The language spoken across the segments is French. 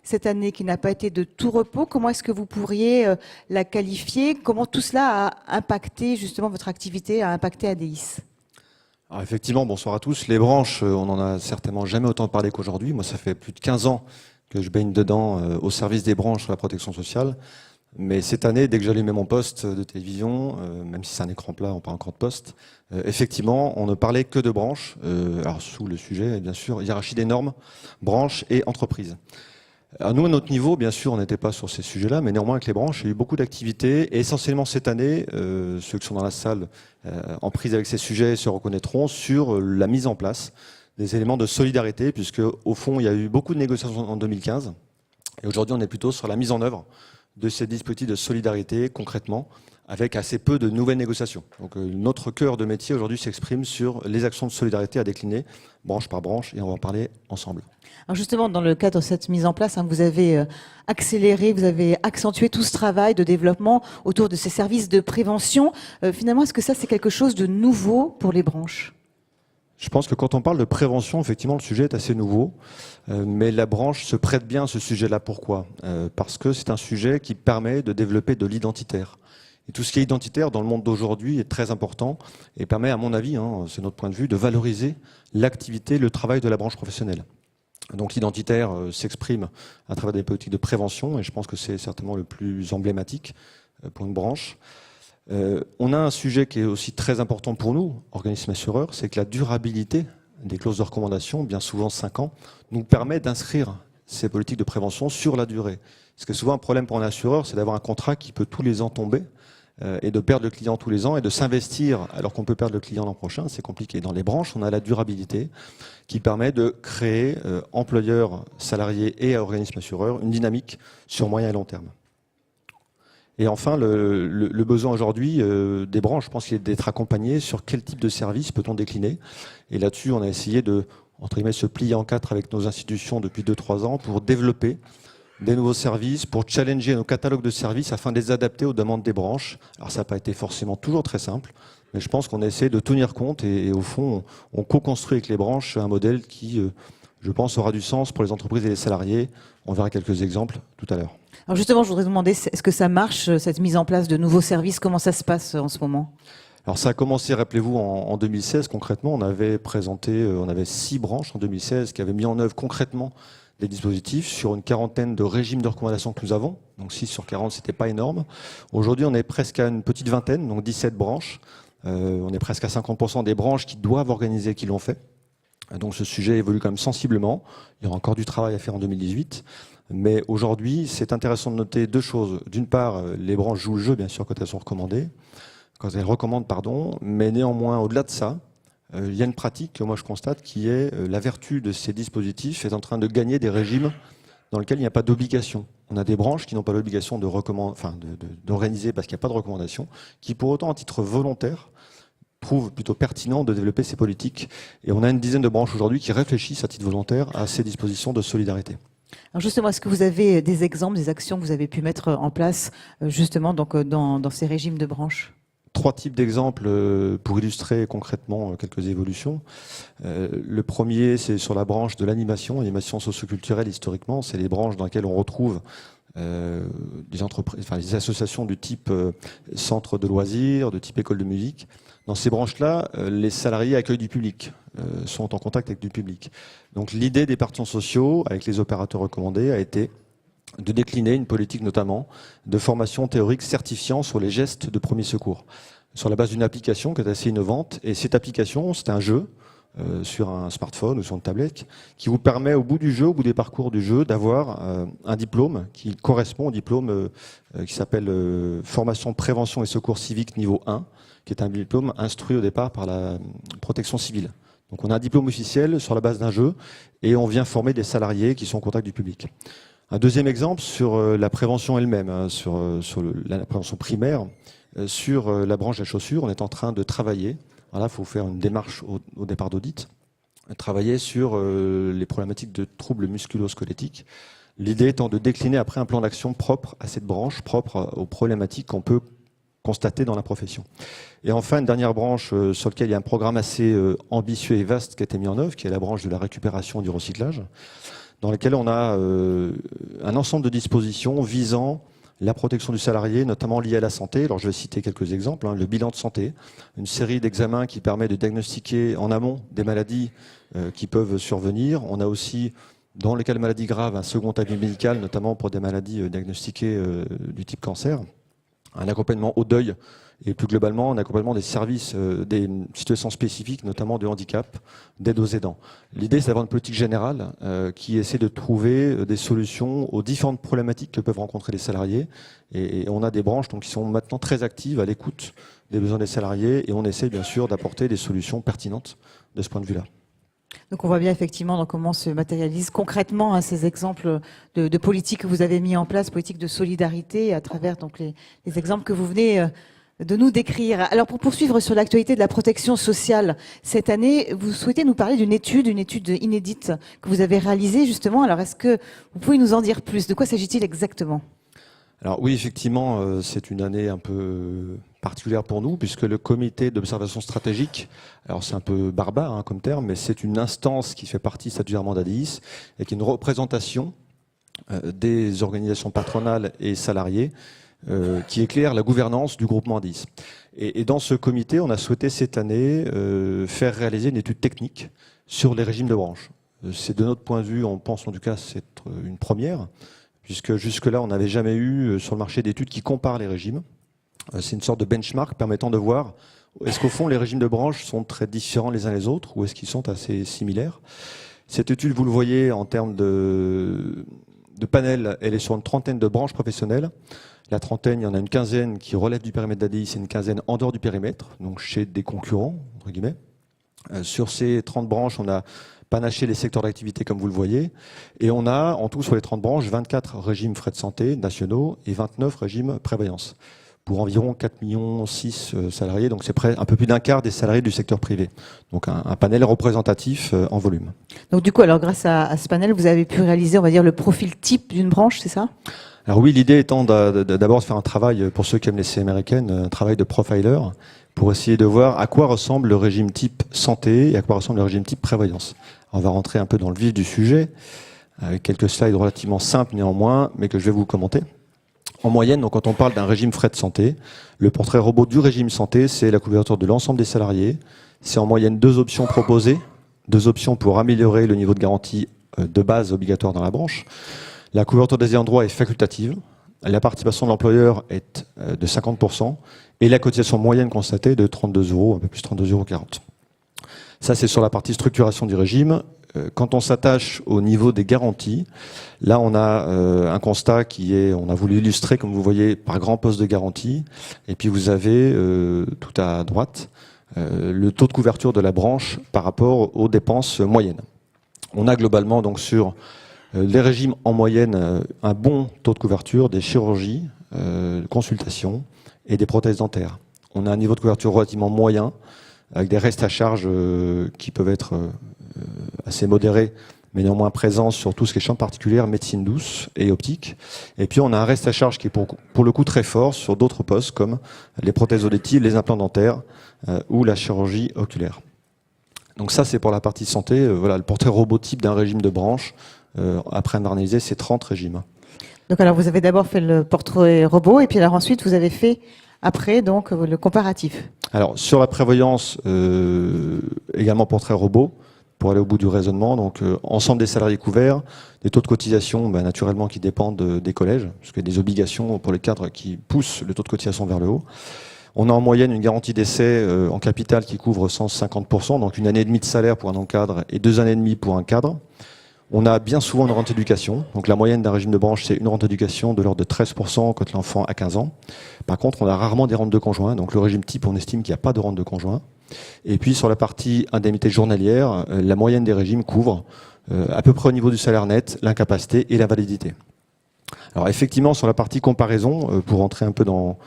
cette année qui n'a pas été de tout repos. Comment est-ce que vous pourriez la qualifier? Comment tout cela a impacté justement votre activité, a impacté ADIS? Alors effectivement, bonsoir à tous. Les branches, on n'en a certainement jamais autant parlé qu'aujourd'hui. Moi, ça fait plus de 15 ans que je baigne dedans au service des branches sur la protection sociale. Mais cette année, dès que j'allumais mon poste de télévision, même si c'est un écran plat, on parle encore de poste, effectivement, on ne parlait que de branches. Alors sous le sujet, bien sûr, hiérarchie des normes, branches et entreprises. Alors nous, à notre niveau, bien sûr, on n'était pas sur ces sujets-là, mais néanmoins, avec les branches, il y a eu beaucoup d'activités. Et essentiellement cette année, ceux qui sont dans la salle en prise avec ces sujets se reconnaîtront sur la mise en place des éléments de solidarité, puisque au fond, il y a eu beaucoup de négociations en 2015. Et aujourd'hui, on est plutôt sur la mise en œuvre de ces dispositifs de solidarité, concrètement, avec assez peu de nouvelles négociations. Donc notre cœur de métier aujourd'hui s'exprime sur les actions de solidarité à décliner, branche par branche, et on va en parler ensemble. Alors justement, dans le cadre de cette mise en place, vous avez accéléré, vous avez accentué tout ce travail de développement autour de ces services de prévention. Finalement, est-ce que ça, c'est quelque chose de nouveau pour les branches ? Je pense que quand on parle de prévention, effectivement, le sujet est assez nouveau, mais la branche se prête bien à ce sujet-là. Pourquoi ? Parce que c'est un sujet qui permet de développer de l'identitaire. Et tout ce qui est identitaire dans le monde d'aujourd'hui est très important et permet, à mon avis, c'est notre point de vue, de valoriser l'activité, le travail de la branche professionnelle. Donc l'identitaire s'exprime à travers des politiques de prévention et je pense que c'est certainement le plus emblématique pour une branche. On a un sujet qui est aussi très important pour nous, organismes assureurs, c'est que la durabilité des clauses de recommandation, bien souvent 5 ans, nous permet d'inscrire ces politiques de prévention sur la durée. Parce que souvent un problème pour un assureur, c'est d'avoir un contrat qui peut tous les ans tomber et de perdre le client tous les ans et de s'investir alors qu'on peut perdre le client l'an prochain, c'est compliqué. Dans les branches, on a la durabilité qui permet de créer employeurs, salariés et organismes assureurs une dynamique sur moyen et long terme. Et enfin, le besoin aujourd'hui des branches, je pense qu'il est d'être accompagné sur quel type de service peut-on décliner. Et là-dessus, on a essayé de, entre guillemets, se plier en 4 avec nos institutions depuis 2-3 ans pour développer des nouveaux services, pour challenger nos catalogues de services afin de les adapter aux demandes des branches. Alors ça n'a pas été forcément toujours très simple, mais je pense qu'on a essayé de tenir compte et au fond, on co-construit avec les branches un modèle qui, je pense, aura du sens pour les entreprises et les salariés. On verra quelques exemples tout à l'heure. Alors justement, je voudrais vous demander, est-ce que ça marche, cette mise en place de nouveaux services? Comment ça se passe en ce moment? Alors ça a commencé, rappelez-vous, en 2016 concrètement. On avait présenté, on avait 6 branches en 2016 qui avaient mis en œuvre concrètement des dispositifs sur une quarantaine de régimes de recommandation que nous avons. Donc 6 sur 40, c'était pas énorme. Aujourd'hui, on est presque à une petite vingtaine, donc 17 branches. On est presque à 50% des branches qui doivent organiser, qui l'ont fait. Donc ce sujet évolue quand même sensiblement. Il y aura encore du travail à faire en 2018. Mais aujourd'hui, c'est intéressant de noter 2 choses. D'une part, les branches jouent le jeu, bien sûr, quand elles sont recommandées. Quand elles recommandent, pardon. Mais néanmoins, au-delà de ça, il y a une pratique que moi je constate qui est la vertu de ces dispositifs est en train de gagner des régimes dans lesquels il n'y a pas d'obligation. On a des branches qui n'ont pas l'obligation d'organiser parce qu'il n'y a pas de recommandation, qui pour autant, à titre volontaire, trouvent plutôt pertinent de développer ces politiques. Et on a une dizaine de branches aujourd'hui qui réfléchissent à titre volontaire à ces dispositions de solidarité. Alors justement, est-ce que vous avez des exemples, des actions que vous avez pu mettre en place justement donc, dans ces régimes de branches ? 3 types d'exemples pour illustrer concrètement quelques évolutions. Le premier, c'est sur la branche de l'animation socioculturelle historiquement. C'est les branches dans lesquelles on retrouve des entreprises, des associations du type centre de loisirs, de type école de musique. Dans ces branches-là, les salariés accueillent du public, sont en contact avec du public. Donc l'idée des partenaires sociaux, avec les opérateurs recommandés, a été de décliner une politique notamment de formation théorique certifiant sur les gestes de premier secours, sur la base d'une application qui est assez innovante. Et cette application, c'est un jeu sur un smartphone ou sur une tablette qui vous permet au bout du jeu, au bout des parcours du jeu, d'avoir un diplôme qui correspond au diplôme qui s'appelle Formation Prévention et Secours Civique niveau 1, qui est un diplôme instruit au départ par la protection civile. Donc on a un diplôme officiel sur la base d'un jeu et on vient former des salariés qui sont en contact du public. Un deuxième exemple sur la prévention elle-même, sur la prévention primaire, sur la branche de la chaussure, on est en train de travailler. Voilà, il faut faire une démarche au départ d'audit, travailler sur les problématiques de troubles musculo-squelettiques. L'idée étant de décliner après un plan d'action propre à cette branche, propre aux problématiques qu'on peut constater dans la profession. Et enfin, une dernière branche sur laquelle il y a un programme assez ambitieux et vaste qui a été mis en œuvre, qui est la branche de la récupération et du recyclage. dans lesquels on a un ensemble de dispositions visant la protection du salarié, notamment liée à la santé. Alors je vais citer quelques exemples. Le bilan de santé, une série d'examens qui permet de diagnostiquer en amont des maladies qui peuvent survenir. On a aussi, dans les cas de maladies graves, un second avis médical, notamment pour des maladies diagnostiquées du type cancer. Un accompagnement au deuil et plus globalement un accompagnement des services, des situations spécifiques, notamment de handicap, d'aide aux aidants. L'idée, c'est d'avoir une politique générale qui essaie de trouver des solutions aux différentes problématiques que peuvent rencontrer les salariés. Et on a des branches qui sont maintenant très actives à l'écoute des besoins des salariés et on essaie bien sûr d'apporter des solutions pertinentes de ce point de vue-là. Donc on voit bien effectivement dans comment se matérialisent concrètement ces exemples de politiques que vous avez mis en place, politiques de solidarité à travers donc les exemples que vous venez de nous décrire. Alors pour poursuivre sur l'actualité de la protection sociale, cette année, vous souhaitez nous parler d'une étude inédite que vous avez réalisée justement. Alors est-ce que vous pouvez nous en dire plus? De quoi s'agit-il exactement? Alors oui, effectivement, c'est une année un peu particulière pour nous, puisque le comité d'observation stratégique, alors c'est un peu barbare comme terme, mais c'est une instance qui fait partie statutairement d'ADIS et qui est une représentation des organisations patronales et salariées qui éclaire la gouvernance du groupement ADIS. Et dans ce comité, on a souhaité cette année faire réaliser une étude technique sur les régimes de branche. C'est de notre point de vue, on pense en tout cas, c'est une première, puisque jusque-là, on n'avait jamais eu sur le marché d'études qui comparent les régimes. C'est une sorte de benchmark permettant de voir est-ce qu'au fond, les régimes de branche sont très différents les uns les autres ou est-ce qu'ils sont assez similaires. Cette étude, vous le voyez, en termes de panel, elle est sur une trentaine de branches professionnelles. La trentaine, il y en a une quinzaine qui relèvent du périmètre d'ADI, c'est une quinzaine en dehors du périmètre, donc chez des concurrents, entre guillemets. Sur ces 30 branches, on a panaché les secteurs d'activité comme vous le voyez, et on a en tout sur les 30 branches 24 régimes frais de santé nationaux et 29 régimes prévoyance, pour environ 4,6 millions salariés, donc c'est près un peu plus d'un quart des salariés du secteur privé. Donc un panel représentatif en volume. Donc du coup, alors grâce à ce panel, vous avez pu réaliser, on va dire, le profil type d'une branche, c'est ça? Alors oui, l'idée étant d'abord de faire un travail, pour ceux qui aiment les séries américaines, un travail de profiler, pour essayer de voir à quoi ressemble le régime type santé et à quoi ressemble le régime type prévoyance. On va rentrer un peu dans le vif du sujet, avec quelques slides relativement simples néanmoins, mais que je vais vous commenter. En moyenne, donc, quand on parle d'un régime frais de santé, le portrait robot du régime santé, c'est la couverture de l'ensemble des salariés. C'est en moyenne 2 options proposées, 2 options pour améliorer le niveau de garantie de base obligatoire dans la branche. La couverture des ayants droit est facultative. La participation de l'employeur est de 50% et la cotisation moyenne constatée est de 32 €, un peu plus 32,40 €. Ça, c'est sur la partie structuration du régime. Quand on s'attache au niveau des garanties, là, on a un constat on a voulu illustrer, comme vous voyez, par grands postes de garantie. Et puis, vous avez tout à droite le taux de couverture de la branche par rapport aux dépenses moyennes. On a globalement, donc, sur les régimes en moyenne, un bon taux de couverture des chirurgies, consultations et des prothèses dentaires. On a un niveau de couverture relativement moyen, avec des restes à charge qui peuvent être assez modérés, mais néanmoins présents sur tout ce qui est champ particulière, médecine douce et optique. Et puis on a un reste à charge qui est pour le coup très fort sur d'autres postes, comme les prothèses auditives, les implants dentaires ou la chirurgie oculaire. Donc ça, c'est pour la partie santé. Voilà le portrait robotype d'un régime de branche. Après avoir analysé ces 30 régimes. Donc alors vous avez d'abord fait le portrait robot et puis alors ensuite vous avez fait après donc le comparatif. Alors sur la prévoyance, également portrait robot pour aller au bout du raisonnement. Donc ensemble des salariés couverts, des taux de cotisation naturellement qui dépendent des collèges, parce qu'il y a des obligations pour les cadres qui poussent le taux de cotisation vers le haut. On a en moyenne une garantie d'essai en capital qui couvre 150%, donc une année et demie de salaire pour un non-cadre et 2 années et demie pour un cadre. On a bien souvent une rente d'éducation. Donc la moyenne d'un régime de branche, c'est une rente d'éducation de l'ordre de 13% quand l'enfant a 15 ans. Par contre, on a rarement des rentes de conjoint. Donc le régime type, on estime qu'il n'y a pas de rente de conjoint. Et puis sur la partie indemnité journalière, la moyenne des régimes couvre à peu près au niveau du salaire net, l'incapacité et l'invalidité. Alors effectivement, sur la partie comparaison, pour rentrer un peu dans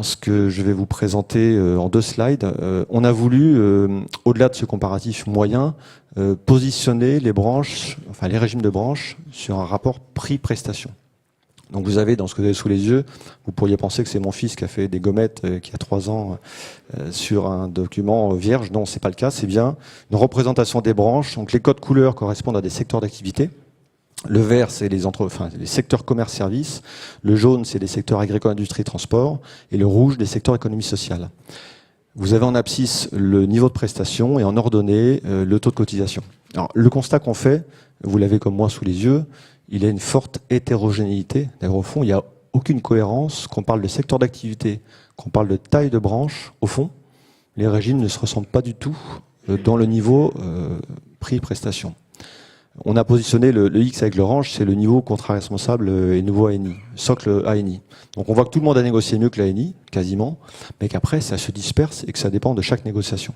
ce que je vais vous présenter en 2 slides, on a voulu, au-delà de ce comparatif moyen, positionner les branches, enfin les régimes de branches, sur un rapport prix-prestation. Donc vous avez, dans ce que vous avez sous les yeux, vous pourriez penser que c'est mon fils qui a fait des gommettes qui a 3 ans sur un document vierge. Non, c'est pas le cas, c'est bien une représentation des branches. Donc les codes couleurs correspondent à des secteurs d'activité. Le vert, c'est les secteurs commerce-services. Le jaune, c'est les secteurs agricole, industrie, transport. Et le rouge, les secteurs économie sociale. Vous avez en abscisse le niveau de prestation et en ordonnée le taux de cotisation. Alors, le constat qu'on fait, vous l'avez comme moi sous les yeux, il y a une forte hétérogénéité. D'ailleurs, au fond, il n'y a aucune cohérence. Qu'on parle de secteur d'activité, qu'on parle de taille de branche, au fond, les régimes ne se ressemblent pas du tout dans le niveau prix-prestation. On a positionné le X avec l'orange, c'est le niveau contrat responsable et nouveau ANI, socle ANI. Donc on voit que tout le monde a négocié mieux que l'ANI, quasiment, mais qu'après ça se disperse et que ça dépend de chaque négociation.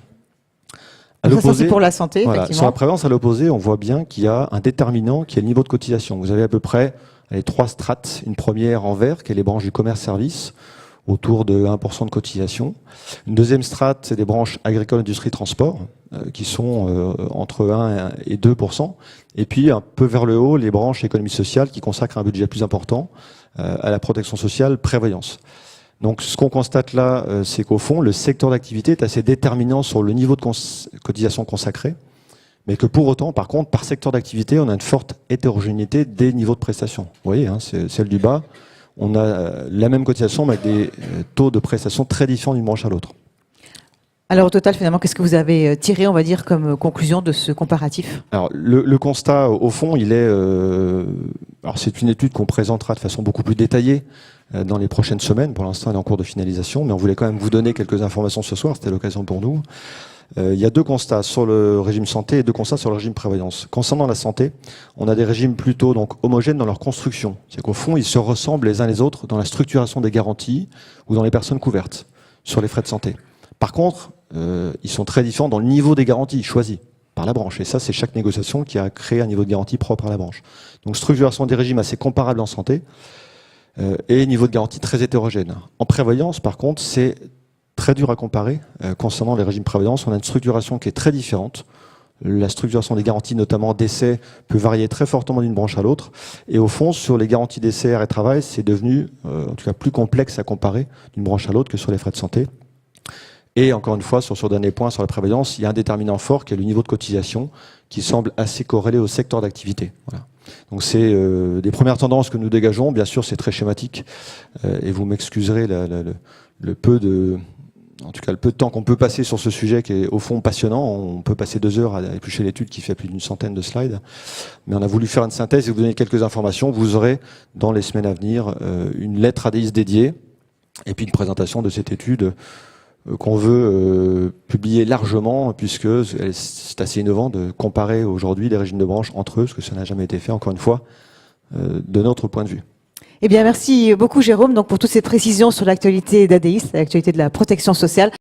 Ça c'est pour la santé, voilà, effectivement. Sur la prévalence, à l'opposé, on voit bien qu'il y a un déterminant qui est le niveau de cotisation. Vous avez à peu près les 3 strates. Une première en vert, qui est les branches du commerce-service, autour de 1% de cotisation. Une deuxième strate, c'est des branches agricole, industrie, transport, qui sont entre 1 et 2%. Et puis, un peu vers le haut, les branches économie sociale, qui consacrent un budget plus important à la protection sociale, prévoyance. Donc, ce qu'on constate là, c'est qu'au fond, le secteur d'activité est assez déterminant sur le niveau de cotisation consacré, mais que pour autant, par contre, par secteur d'activité, on a une forte hétérogénéité des niveaux de prestation. Vous voyez, hein, c'est celle du bas. On a la même cotisation, mais avec des taux de prestation très différents d'une branche à l'autre. Alors au total, finalement, qu'est-ce que vous avez tiré, on va dire, comme conclusion de ce comparatif? Alors le constat, au fond, il est... alors c'est une étude qu'on présentera de façon beaucoup plus détaillée dans les prochaines semaines. Pour l'instant, elle est en cours de finalisation, mais on voulait quand même vous donner quelques informations ce soir. C'était l'occasion pour nous. Il y a 2 constats sur le régime santé et 2 constats sur le régime prévoyance. Concernant la santé, on a des régimes plutôt donc homogènes dans leur construction. C'est qu'au fond, ils se ressemblent les uns les autres dans la structuration des garanties ou dans les personnes couvertes sur les frais de santé. Par contre, ils sont très différents dans le niveau des garanties choisis par la branche. Et ça, c'est chaque négociation qui a créé un niveau de garantie propre à la branche. Donc structuration des régimes assez comparables en santé et niveau de garantie très hétérogène. En prévoyance, par contre, c'est très dur à comparer. Concernant les régimes prévoyance, on a une structuration qui est très différente. La structuration des garanties, notamment décès, peut varier très fortement d'une branche à l'autre. Et au fond, sur les garanties décès, arrêt de travail, c'est devenu, en tout cas, plus complexe à comparer d'une branche à l'autre que sur les frais de santé. Et encore une fois, sur ce dernier point, sur la prévoyance, il y a un déterminant fort qui est le niveau de cotisation, qui semble assez corrélé au secteur d'activité. Voilà. Donc c'est des premières tendances que nous dégageons. Bien sûr, c'est très schématique. Et vous m'excuserez le peu de temps qu'on peut passer sur ce sujet qui est au fond passionnant. On peut passer 2 heures à éplucher l'étude qui fait plus d'une centaine de slides. Mais on a voulu faire une synthèse et vous donner quelques informations. Vous aurez, dans les semaines à venir, une lettre ADIS dédiée et puis une présentation de cette étude qu'on veut publier largement, puisque c'est assez innovant de comparer aujourd'hui les régimes de branche entre eux, parce que ça n'a jamais été fait, encore une fois, de notre point de vue. Eh bien, merci beaucoup, Jérôme, donc, pour toutes ces précisions sur l'actualité d'ADIS, l'actualité de la protection sociale.